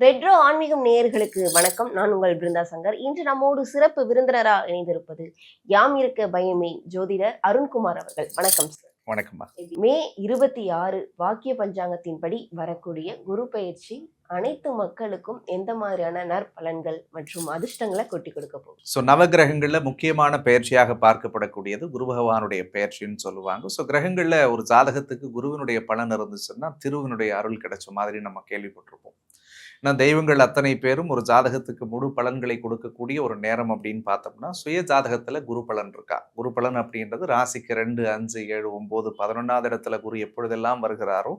Retro ஆன்மீகம் நேயர்களுக்கு வணக்கம். நான் உங்கள் பிருந்தா சங்கர். இன்று நம்மோடு சிறப்பு விருந்தினரா இணைந்திருப்பது யாம் இருக்க பயமே ஜோதிடர் அருண்குமார் அவர்கள். வணக்கம் சார். வணக்கம்மா. மே 26 வாக்கிய பஞ்சாங்கத்தின்படி வரக்கூடிய குரு பயிற்சி அனைத்து மக்களுக்கும் எந்த மாதிரியான நற்பலன்கள் மற்றும் அதிர்ஷ்டங்களை கொட்டி கொடுக்க போகுது? நவகிரகங்கள்ல முக்கியமான பயிற்சியாக பார்க்கப்படக்கூடியது குரு பகவானுடைய பயிற்சின்னு சொல்லுவாங்க. கிரகங்கள்ல ஒரு ஜாதகத்துக்கு குருவினுடைய பலன் இருந்துச்சுன்னா திருவினுடைய அருள் கிடைச்ச மாதிரி நம்ம கேள்விப்பட்டிருப்போம். தெய்வங்கள் அத்தனை பேரும் ஒரு ஜாதகத்துக்கு முழு பலன்களை கொடுக்கக்கூடிய ஒரு நேரம் அப்படின்னு பார்த்தோம்னா சுய ஜாதகத்துல குரு பலன் இருக்கா. குரு பலன் அப்படின்றது ராசிக்கு 2, 5, 7, 9, 11வது இடத்துல குரு எப்பொழுதெல்லாம் வருகிறாரோ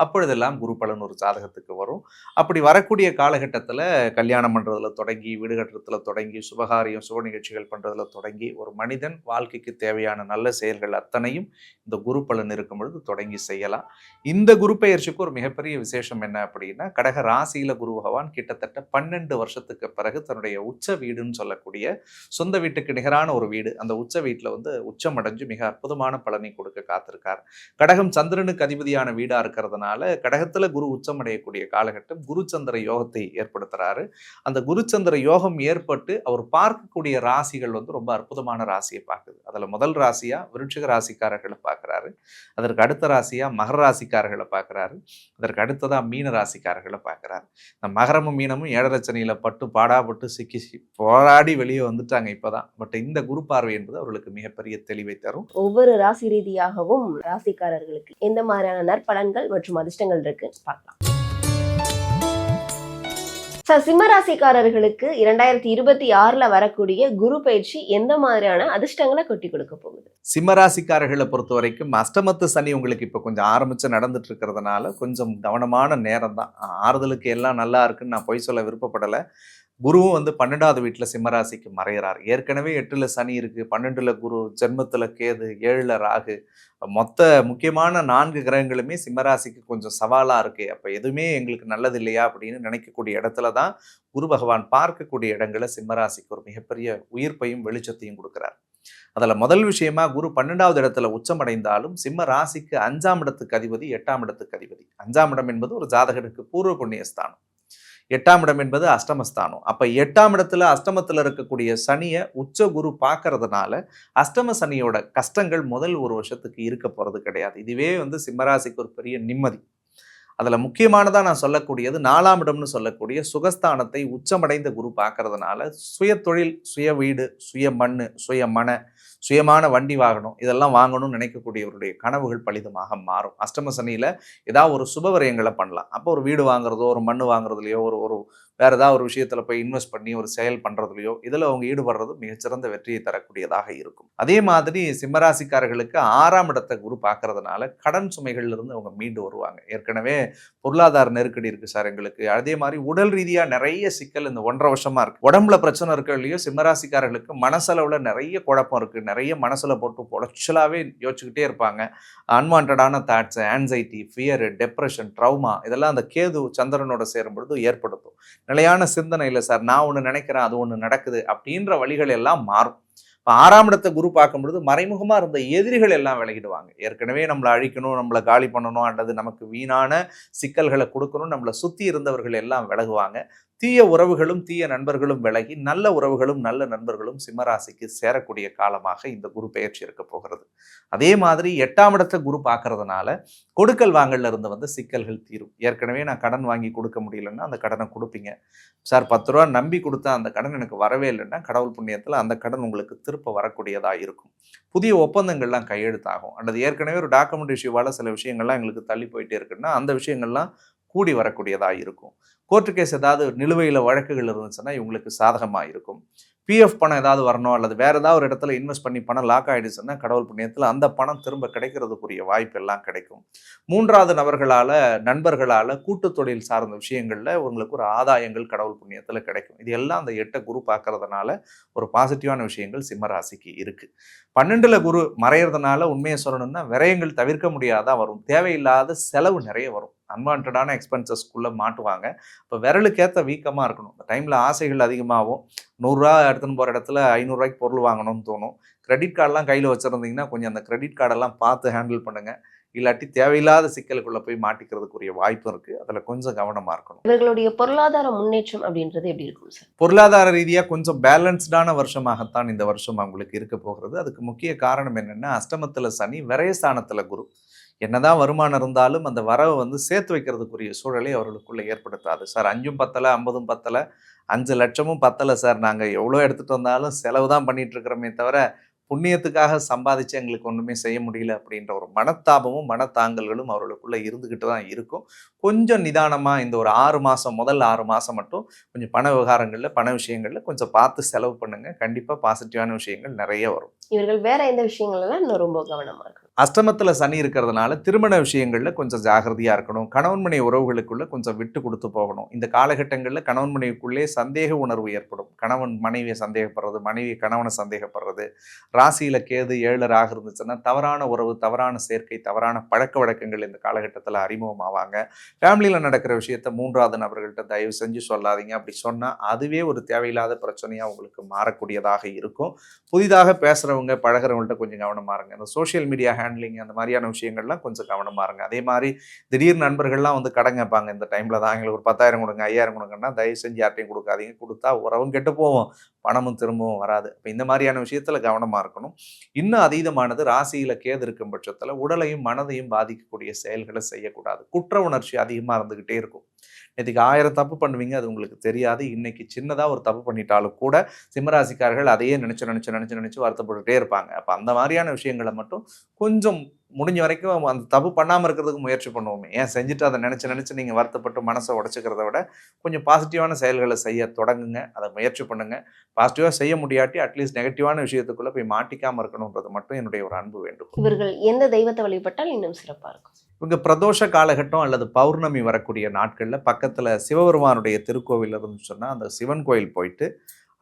அப்பொழுதெல்லாம் குரு பலன் ஒரு ஜாதகத்துக்கு வரும். அப்படி வரக்கூடிய காலகட்டத்தில் கல்யாணம் பண்ணுறதுல தொடங்கி, வீடு கட்டுறதுல தொடங்கி, சுபகாரியம் சுப நிகழ்ச்சிகள் பண்ணுறதுல தொடங்கி ஒரு மனிதன் வாழ்க்கைக்கு தேவையான நல்ல செயல்கள் அத்தனையும் இந்த குரு பலன் இருக்கும் பொழுது தொடங்கி செய்யலாம். இந்த குரு பெயர்ச்சிக்கு ஒரு மிகப்பெரிய விசேஷம் என்ன அப்படின்னா, கடக ராசியில குரு பகவான் கிட்டத்தட்ட 12 வருஷத்துக்கு பிறகு தன்னுடைய உச்ச வீடுன்னு சொல்லக்கூடிய சொந்த வீட்டுக்கு நிகரான ஒரு வீடு, அந்த உச்ச வீட்டில் உச்சம் அடைஞ்சு மிக அற்புதமான பலனை கொடுக்க காத்திருக்கார். கடகம் சந்திரனுக்கு அதிபதியான வீடா இருக்கிறதுனால கடகத்துல குரு உச்சம் அடையக்கூடிய காலகட்டம் குரு சந்திர யோகத்தை ஏற்படுத்துறாரு. அந்த குரு சந்திர யோகம் ஏற்பட்டு அவர் பார்க்கக்கூடிய ராசிகள் ரொம்ப அற்புதமான ராசியை பார்க்குது. அதுல முதல் ராசியா விருட்சிக ராசிக்காரர்களை பார்க்கிறாரு. அதற்கு அடுத்த ராசியா மகர ராசிக்காரர்களை பார்க்கிறாரு. அதற்கு அடுத்ததா மீன ராசிக்காரர்களை பார்க்கிறாரு. இந்த மகரமும் மீனமும் 7.5 சனியில பட்டு பாடாப்பட்டு சிக்கி போராடி வெளியே வந்துட்டாங்க இப்பதான். பட் இந்த குரு பார்வை என்பது அவர்களுக்கு மிகப்பெரிய தெளிவை தரும். ஒவ்வொரு ராசி ரீதியாகவும் ராசிக்காரர்களுக்கு எந்த மாதிரியான நற்பலன்கள் மற்றும் அதிர்ஷ்டங்கள் இருக்கு பார்க்கலாம். சிம்ம ராசிக்காரர்களுக்கு 2026 வரக்கூடிய குரு பயிற்சி எந்த மாதிரியான அதிர்ஷ்டங்களை கொட்டி கொடுக்க போகுது? சிம்ம ராசிக்காரர்களை பொறுத்த வரைக்கும் அஷ்டமத்து சனி உங்களுக்கு இப்போ கொஞ்சம் ஆரம்பிச்சு நடந்துட்டு இருக்கிறதுனால கொஞ்சம் கவனமான நேரம் தான். ஆறுதலுக்கு எல்லாம் நல்லா இருக்குன்னு நான் பொய் சொல்ல விருப்பப்படலை. குருவும் 12வது வீட்டில் சிம்மராசிக்கு மறைகிறார். ஏற்கனவே 8ல் சனி இருக்கு, 12ல் குரு, ஜென்மத்தில் கேது, 7ல் ராகு, மொத்த முக்கியமான 4 கிரகங்களுமே சிம்மராசிக்கு கொஞ்சம் சவாலாக இருக்கு. அப்போ எதுவுமே எங்களுக்கு நல்லது இல்லையா அப்படின்னு நினைக்கக்கூடிய இடத்துல தான் குரு பகவான் பார்க்கக்கூடிய இடங்களை சிம்மராசிக்கு ஒரு மிகப்பெரிய உயிர்ப்பையும் வெளிச்சத்தையும் கொடுக்குறார். அதில் முதல் விஷயமா குரு 12வது இடத்துல உச்சமடைந்தாலும் சிம்ம ராசிக்கு 5ஆம் இடத்துக்கு அதிபதி, 8ஆம் இடத்துக்கு அதிபதி. 5ஆம் இடம் என்பது ஒரு ஜாதகனுக்கு பூர்வ புண்ணியஸ்தானம், 8ஆம் இடம் என்பது அஷ்டமஸ்தானம். அப்ப 8ஆம் இடத்துல அஷ்டமத்துல இருக்கக்கூடிய சனியை உச்ச குரு பார்க்கறதுனால அஷ்டம சனியோட கஷ்டங்கள் முதல் ஒரு வருஷத்துக்கு இருக்க போறது கிடையாது. இதுவே சிம்மராசிக்கு ஒரு பெரிய நிம்மதி. அதுல முக்கியமானதா நான் சொல்லக்கூடியது 4ஆம் இடம்னு சொல்லக்கூடிய சுகஸ்தானத்தை உச்சமடைந்த குரு பார்க்கறதுனால சுய தொழில், சுய வீடு, சுய மண்ணு, சுய மன, சுயமான வண்டி வாங்கணும், இதெல்லாம் வாங்கணும்னு நினைக்கக்கூடியவருடைய கனவுகள் பலிதமாக மாறும். அஷ்டம சனியில ஏதாவது ஒரு சுபவரியங்களை பண்ணலாம். அப்போ ஒரு வீடு வாங்குறதோ, ஒரு மண்ணு வாங்குறதுலையோ, ஒரு வேற ஏதாவது ஒரு விஷயத்துல போய் இன்வெஸ்ட் பண்ணி ஒரு செயல் பண்றதுலையோ இதுல அவங்க ஈடுபடுறது மிகச்சிறந்த வெற்றியை தரக்கூடியதாக இருக்கும். அதே மாதிரி சிம்மராசிக்காரர்களுக்கு 6ஆம் இடத்தை குரு பார்க்கறதுனால கடன் சுமைகள்ல இருந்து அவங்க மீண்டு வருவாங்க. ஏற்கனவே பொருளாதார நெருக்கடி இருக்கு சார் எங்களுக்கு, அதே மாதிரி உடல் ரீதியா நிறைய சிக்கல் இந்த 1.5 வருஷமா இருக்கு. உடம்புல பிரச்சனை இருக்க இல்லையோ சிம்மராசிக்காரர்களுக்கு மனசளவுல நிறைய குழப்பம் இருக்கு. நிறைய மனசுல போட்டு பொழைச்சலாவே யோசிச்சுக்கிட்டே இருப்பாங்க. அன்வான்டான தாட்ஸ், ஆன்சைட்டி, ஃபியர், டெப்ரெஷன், ட்ரௌமா இதெல்லாம் அந்த கேது சந்திரனோட சேரும் பொழுது ஏற்படுத்தும். நிலையான சிந்தனை இல்லை சார், நான் ஒன்று நினைக்கிறேன் அது ஒன்று நடக்குது அப்படின்ற வழிகள் எல்லாம் மாறும். இப்போ 6ஆம் இடத்தை குரு பார்க்கும் பொழுது மறைமுகமா இருந்த எதிரிகள் எல்லாம் விலகிடுவாங்க. ஏற்கனவே நம்மளை அழிக்கணும், நம்மளை காலி பண்ணணும், அல்லது நமக்கு வீணான சிக்கல்களை கொடுக்கணும் நம்மளை சுத்தி இருந்தவர்கள் எல்லாம் விலகுவாங்க. தீய உறவுகளும் தீய நண்பர்களும் விலகி நல்ல உறவுகளும் நல்ல நண்பர்களும் சிம்மராசிக்கு சேரக்கூடிய காலமாக இந்த குரு பெயர்ச்சி இருக்க போகிறது. அதே மாதிரி 8ஆம் இடத்தை குரு பார்க்கறதுனால கொடுக்கல் வாங்கல்ல இருந்து சிக்கல்கள் தீரும். ஏற்கனவே நான் கடன் வாங்கி கொடுக்க முடியலன்னா அந்த கடனை கொடுப்பீங்க சார். 10 ரூபா நம்பி கொடுத்தா அந்த கடன் எனக்கு வரவே இல்லைன்னா கடவுள் புண்ணியத்தில் அந்த கடன் உங்களுக்கு திருப்ப வரக்கூடியதா இருக்கும். புதிய ஒப்பந்தங்கள்லாம் கையெழுத்தாகும். அல்லது ஏற்கனவே ஒரு டாக்குமெண்ட் இஷ்யூவால சில விஷயங்கள்லாம் எங்களுக்கு தள்ளி போயிட்டே இருக்குன்னா அந்த விஷயங்கள்லாம் கூடி வரக்கூடியதா இருக்கும். கோர்ட்டு கேஸ் ஏதாவது நிலுவையில் வழக்குகள் இருந்துச்சுன்னா இவங்களுக்கு சாதகமாக இருக்கும். பிஎஃப் பணம் ஏதாவது வரணும், அல்லது வேற ஏதாவது ஒரு இடத்துல இன்வெஸ்ட் பண்ணி பணம் லாக் ஆகிடுச்சுன்னா கடவுள் புண்ணியத்தில் அந்த பணம் திரும்ப கிடைக்கிறதுக்குரிய வாய்ப்பு எல்லாம் கிடைக்கும். 3வது நபர்களால், நண்பர்களால் கூட்டு தொழில் சார்ந்த விஷயங்களில் உங்களுக்கு ஒரு ஆதாயங்கள் கடவுள் புண்ணியத்தில் கிடைக்கும். இது எல்லாம் அந்த 8 குரு பார்க்கறதுனால ஒரு பாசிட்டிவான விஷயங்கள் சிம்மராசிக்கு இருக்குது. 12ல் குரு மறையிறதுனால உண்மையை சொல்லணும்னா விரயங்கள் தவிர்க்க முடியாதா வரும். தேவையில்லாத செலவு நிறைய வரும். அன்வான்டான எக்ஸ்பென்சஸ்க்குள்ளே மாட்டுவாங்க. இப்போ விரலுக்கேற்ற வீக்கமாக இருக்கணும். இந்த டைமில் ஆசைகள் அதிகமாகும். 100 ரூபா எடுத்துன்னு போகிற இடத்துல 500 ரூபாய்க்கு பொருள் வாங்கணும்னு தோணும். கிரெடிட் கார்டெலாம் கையில் வச்சுருந்தீங்கன்னா கொஞ்சம் அந்த கிரெடிட் கார்டெல்லாம் பார்த்து ஹேண்டில் பண்ணுங்கள். இல்லாட்டி தேவையில்லாத சிக்கலுக்குள்ள போய் மாட்டிக்கிறதுக்குரிய வாய்ப்பும் இருக்கு. அதுல கொஞ்சம் கவனமா இருக்கணும். இவர்களுடைய பொருளாதார முன்னேற்றம் அப்படின்றது எப்படி இருக்கும் சார்? பொருளாதார ரீதியா கொஞ்சம் பேலன்ஸ்டான வருஷமாகத்தான் இந்த வருஷம் அவங்களுக்கு இருக்க போகிறது. அதுக்கு முக்கிய காரணம் என்னன்னா, அஷ்டமத்துல சனி, விரயஸ்தானத்துல குரு. என்னதான் வருமானம் இருந்தாலும் அந்த வரவை வந்து சேர்த்து வைக்கிறதுக்குரிய சூழலை அவர்களுக்குள்ள ஏற்படுத்தாது. சார் 5ம் பத்தல, 50ம் பத்தல, 5 லட்சமும் பத்தல சார், நாங்க எவ்வளோ எடுத்துட்டு வந்தாலும் செலவு தான் பண்ணிட்டு இருக்கிறோமே தவிர புண்ணியத்துக்காக சம்பாதிச்சு எங்களுக்கு ஒண்ணுமே செய்ய முடியல அப்படின்ற ஒரு மனத்தாபமும் மனத்தாங்கல்களும் அவர்களுக்குள்ள இருந்துகிட்டு தான் இருக்கும். கொஞ்சம் நிதானமா இந்த ஒரு 6 மாசம், முதல் 6 மாசம் மட்டும் கொஞ்சம் பண விவகாரங்கள்ல, பண விஷயங்கள்ல கொஞ்சம் பார்த்து செலவு பண்ணுங்க. கண்டிப்பா பாசிட்டிவான விஷயங்கள் நிறைய வரும். இவர்கள் வேற எந்த விஷயங்கள்லாம் இன்னும் ரொம்ப கவனமா இருக்கணும்? அஷ்டமத்துல சனி இருக்கிறதுனால திருமண விஷயங்கள்ல கொஞ்சம் ஜாகிரதையா இருக்கணும். கணவன் மனைவி உறவுகளுக்குள்ள கொஞ்சம் விட்டு கொடுத்து போகணும். இந்த காலகட்டங்களில் கணவன் மனைவிக்குள்ளே சந்தேக உணர்வு ஏற்படும். கணவன் மனைவியை சந்தேகப்படுறது, மனைவி கணவனை சந்தேகப்படுறது. ராசியில கேது 7 ராகு இருந்துச்சுன்னா தவறான உறவு, தவறான சேர்க்கை, தவறான பழக்க வழக்கங்கள் இந்த காலகட்டத்தில் அறிமுகமாவாங்க. ஃபேமிலியில் நடக்கிற விஷயத்த 3வது நபர்கள்ட்ட தயவு செஞ்சு சொல்லாதீங்க. அப்படி சொன்னா அதுவே ஒரு தேவையில்லாத பிரச்சனையா உங்களுக்கு மாறக்கூடியதாக இருக்கும். புதிதாக பேசுறவங்க, பழகிறவங்கள்ட்ட கொஞ்சம் கவனமா இருங்க. இந்த சோஷியல் மீடியா ஹேண்ட்லிங் அந்த மாதிரியான விஷயங்கள்லாம் கொஞ்சம் கவனமா இருங்க. அதே மாதிரி திடீர் நண்பர்கள்லாம் வந்து கடன் கேட்பாங்க. இந்த டைம்ல தான் எங்களுக்கு ஒரு 10,000 கொடுங்க, 5,000 கொடுங்கன்னா தயவு செஞ்சு யார்ட்டையும் கொடுக்காதீங்க. கொடுத்தா உறவும் கெட்டு போவோம், பணமும் திரும்பவும் வராது. இப்போ இந்த மாதிரியான விஷயத்துல கவனமா இருக்கணும். இன்னும் அதீதமானது ராசியில கேது இருக்கும் பட்சத்துல உடலையும் மனதையும் பாதிக்கக்கூடிய செயல்களை செய்யக்கூடாது. குற்ற உணர்ச்சி அதிகமா இருந்துகிட்டே இருக்கும். நேற்றுக்கு 1000 தப்பு பண்ணுவீங்க, அது உங்களுக்கு தெரியாது. இன்னைக்கு சின்னதா ஒரு தப்பு பண்ணிட்டாலும் கூட சிம்மராசிக்காரர்கள் அதையே நினைச்சு வருத்தப்பட்டுட்டே இருப்பாங்க. அப்ப அந்த மாதிரியான விஷயங்களை மட்டும் கொஞ்சம் முடிஞ்ச வரைக்கும் அந்த தப்பு பண்ணாம இருக்கிறதுக்கு முயற்சி பண்ணுவோமே. ஏன் செஞ்சுட்டு அதை நினைச்சு நீங்க வருத்தப்பட்டு மனசை உடைச்சுக்கிறத விட கொஞ்சம் பாசிட்டிவான செயல்களை செய்ய தொடங்குங்க. அதை முயற்சி பண்ணுங்க. பாசிட்டிவா செய்ய முடியாட்டி அட்லீஸ்ட் நெகட்டிவான விஷயத்துக்குள்ள போய் மாட்டிக்காம இருக்கணும்ன்றது மட்டும் என்னுடைய ஒரு அன்பு வேண்டுகோள். இவர்கள் எந்த தெய்வத்தை வழிபட்டால் இன்னும் சிறப்பா இருக்கும்? இவங்க பிரதோஷ காலகட்டம் அல்லது பௌர்ணமி வரக்கூடிய நாட்களில் பக்கத்தில் சிவபெருமானுடைய திருக்கோவில் இருந்துன்னு சொன்னால் அந்த சிவன் கோயில் போயிட்டு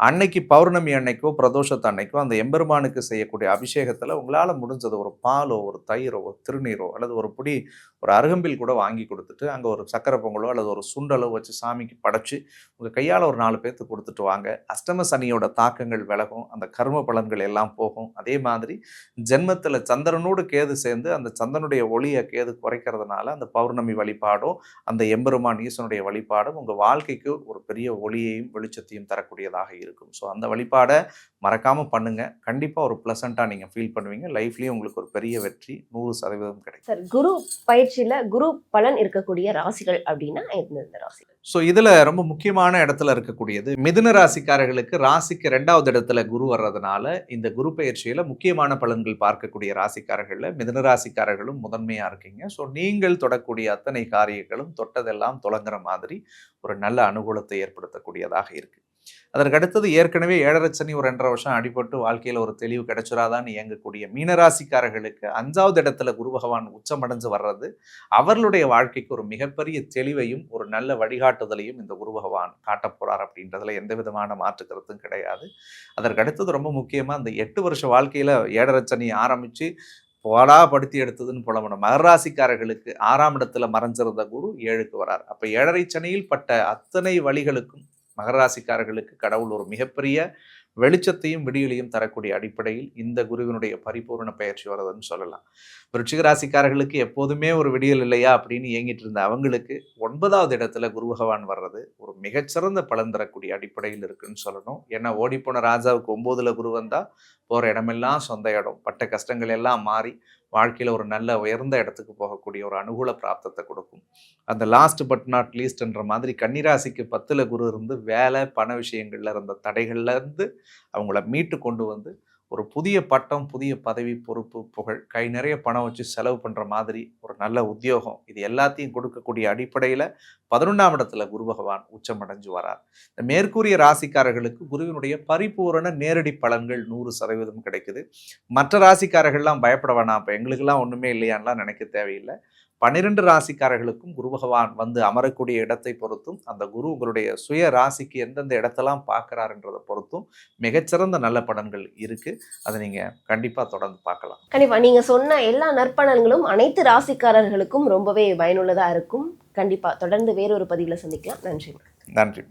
அன்னைக்கு பௌர்ணமி அன்னைக்கோ பிரதோஷத்து அன்னைக்கோ அந்த எம்பெருமானுக்கு செய்யக்கூடிய அபிஷேகத்தில் உங்களால் முடிஞ்சது ஒரு பாலோ, ஒரு தயிரோ, ஒரு திருநீரோ அல்லது ஒரு புடி ஒரு அருகம்பில் கூட வாங்கி கொடுத்துட்டு அங்கே ஒரு சக்கரை பொங்கலோ அல்லது ஒரு சுண்டலோ வச்சு சாமிக்கு படைச்சு உங்கள் கையால் ஒரு 4 பேர்த்து கொடுத்துட்டு வாங்க. அஷ்டம சனியோட தாக்கங்கள் விலகும், அந்த கர்ம பலன்கள் எல்லாம் போகும். அதே மாதிரி ஜென்மத்தில் சந்திரனோடு கேது சேர்ந்து அந்த சந்திரனுடைய ஒளியை கேது குறைக்கிறதுனால அந்த பௌர்ணமி வழிபாடும் அந்த எம்பெருமான் ஈசனுடைய வழிபாடும் உங்கள் வாழ்க்கைக்கு ஒரு பெரிய ஒளியையும் வெளிச்சத்தையும் தரக்கூடியதாக இருக்கும். ஸோ அந்த வழிபாடை மறக்காமல் பண்ணுங்க. கண்டிப்பாக ஒரு ப்ளசண்ட்டாக நீங்கள் ஃபீல் பண்ணுவீங்க. லைஃப்லேயும் உங்களுக்கு ஒரு பெரிய வெற்றி 100% கிடைக்கும். சார், குரு பயிற்சியில குரு பலன் இருக்கக்கூடிய ராசிகள் அப்படின்னா எந்தெந்த ராசிகள்? ஸோ இதில் ரொம்ப முக்கியமான இடத்துல இருக்கக்கூடியது மிதுன ராசிக்காரர்களுக்கு ராசிக்கு 2வது இடத்துல குரு வர்றதுனால இந்த குரு பயிற்சியில் முக்கியமான பலன்கள் பார்க்கக்கூடிய ராசிக்காரர்களில் மிதுன ராசிக்காரர்களும் முதன்மையாக இருக்கீங்க. ஸோ நீங்கள் தொடக்கூடிய அத்தனை காரியங்களும் தொட்டதெல்லாம் தொடங்குற மாதிரி ஒரு நல்ல அனுகூலத்தை ஏற்படுத்தக்கூடியதாக இருக்குது. அதற்கு அடுத்தது ஏற்கனவே 7.5 சனி ஒரு 2.5 வருஷம் அடிபட்டு வாழ்க்கையில் ஒரு தெளிவு கிடைச்சிடாதான்னு இயங்கக்கூடிய மீனராசிக்காரர்களுக்கு 5வது இடத்துல குரு பகவான் உச்சமடைஞ்சு வர்றது அவர்களுடைய வாழ்க்கைக்கு ஒரு மிகப்பெரிய தெளிவையும் ஒரு நல்ல வழிகாட்டுதலையும் இந்த குரு பகவான் காட்டப் போறார் அப்படின்றதுல எந்த விதமான மாற்று கருத்தும் கிடையாது. அதற்கு அடுத்தது ரொம்ப முக்கியமாக அந்த 8 வருஷ வாழ்க்கையில் 7.5 சனி ஆரம்பித்து போடா படுத்தி எடுத்ததுன்னு புலம்பணும் மகராசிக்காரர்களுக்கு 6ஆம் இடத்துல மறைஞ்சிருந்த குரு 7க்கு வரார். அப்போ 7.5 சனியில் பட்ட அத்தனை வழிகளுக்கும் மகராசிக்காரர்களுக்கு கடவுள் ஒரு மிகப்பெரிய வெளிச்சத்தையும் விடியலையும் தரக்கூடிய அடிப்படையில் இந்த குருவினுடைய பரிபூர்ண பயிற்சி வருதுன்னு சொல்லலாம். விருச்சிக ராசிக்காரர்களுக்கு எப்போதுமே ஒரு விடியல் இல்லையா அப்படின்னு ஏங்கிட்டு இருந்த அவங்களுக்கு 9வது இடத்துல குரு பகவான் வர்றது ஒரு மிகச்சிறந்த பலன் தரக்கூடிய அடிப்படையில் இருக்குன்னு சொல்லணும். ஏன்னா ஓடிப்போன ராஜாவுக்கு 9ல் குரு வந்தா போகிற இடமெல்லாம் சொந்த இடம், பட்ட கஷ்டங்கள் எல்லாம் மாறி வாழ்க்கையில் ஒரு நல்ல உயர்ந்த இடத்துக்கு போகக்கூடிய ஒரு அனுகூல பிராப்தத்தை கொடுக்கும். அந்த லாஸ்ட் பட் நாட் லீஸ்ட்ன்ற மாதிரி கன்னிராசிக்கு 10ல் குரு இருந்து வேலை பண விஷயங்கள்ல இருந்த தடைகள்ல இருந்து அவங்கள மீட்டு கொண்டு வந்து ஒரு புதிய பட்டம், புதிய பதவி, பொறுப்பு, புகழ், கை நிறைய பணம் வச்சு செலவு பண்ணுற மாதிரி ஒரு நல்ல உத்தியோகம், இது எல்லாத்தையும் கொடுக்கக்கூடிய அடிப்படையில் 11ஆம் இடத்துல குரு பகவான் உச்சமடைஞ்சு வரார். இந்த மேற்கூறிய ராசிக்காரர்களுக்கு குருவினுடைய பரிபூரண நேரடி பலன்கள் 100% கிடைக்குது. மற்ற ராசிக்காரர்கள்லாம் பயப்பட வேணாம், இப்போ எங்களுக்கெல்லாம் ஒன்றுமே இல்லையான்லாம் நினைக்க தேவையில்லை. 12 ராசிக்காரர்களுக்கும் குரு பகவான் வந்து அமரக்கூடிய இடத்தை பொறுத்தும் அந்த குரு உங்களுடைய சுய ராசிக்கு எந்தெந்த இடத்தெல்லாம் பார்க்குறாருன்றதை பொறுத்தும் மிகச்சிறந்த நல்ல பலன்கள் இருக்கு. அதை நீங்க கண்டிப்பா தொடர்ந்து பார்க்கலாம். கண்டிப்பா நீங்க சொன்ன எல்லா நற்பலன்களும் அனைத்து ராசிக்காரர்களுக்கும் ரொம்பவே பயனுள்ளதா இருக்கும். கண்டிப்பா தொடர்ந்து வேறொரு பதிவுல சந்திக்கலாம். நன்றி. நன்றி.